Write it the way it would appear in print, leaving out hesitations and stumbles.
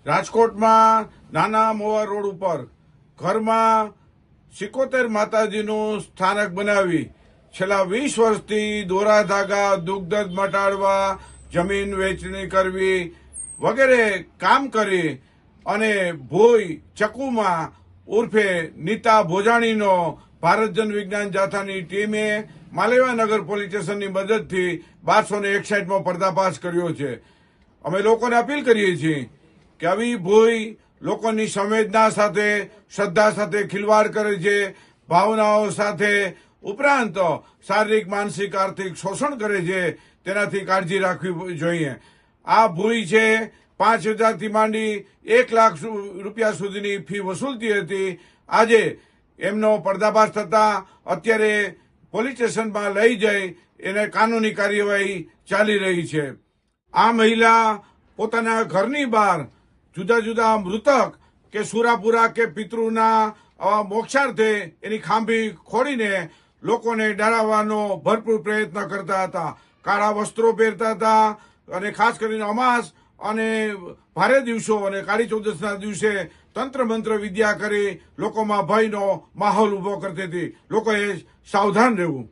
રાજકોટમાં નાના મોવા રોડ ઉપર ઘરમાં 71 માતાજીનું સ્થાનક બનાવી છેલ્લા 20 વર્ષથી દોરા ધાગા, દુગ્ધ મટાડવા, જમીન વેચણી કરવી વગેરે કામ કરી અને ભોઈ ચકુમાં ઉર્ફે નીતા ભોજાણીનો ભારત જન વિજ્ઞાન જાથાની ટીમે માલેવાનગર પોલીસ સ્ટેશનની મદદથી 1261માં પર્દાફાશ કર્યો છે. અમે લોકોને અપીલ કરીએ છીએ કે આવી ભોઈ લોકોની સંવેદના સાથે, શ્રદ્ધા સાથે ખિલવાડ કરે છે, ભાવનાઓ સાથે, ઉપરાંત શારીરિક, માનસિક, આર્થિક શોષણ કરે છે. તેનાથી કાળજી રાખવી જોઈએ. આ ભોઈ છે 5,000થી માંડી 1 લાખ રૂપિયા સુધીની ફી વસૂલતી હતી. આજે એમનો પર્દાફાશ થતા અત્યારે પોલીસ સ્ટેશનમાં લઈ જઈ એને કાનૂની કાર્યવાહી ચાલી રહી છે. આ મહિલા પોતાના ઘરની બહાર જુદા જુદા મૃતક કે સુરાપુરા કે પિતૃના મોક્ષાર્થે એની ખાંભી ખોડીને લોકોને ડરાવવાનો ભરપૂર પ્રયત્ન કરતા હતા. કાળા વસ્ત્રો પહેરતા હતા અને ખાસ કરીને અમાસ અને ભારે દિવસો અને કાળી ચૌદસના દિવસે તંત્ર મંત્ર વિદ્યા કરી લોકોમાં ભયનો માહોલ ઉભો કરતી હતી. લોકોએ સાવધાન રહેવું.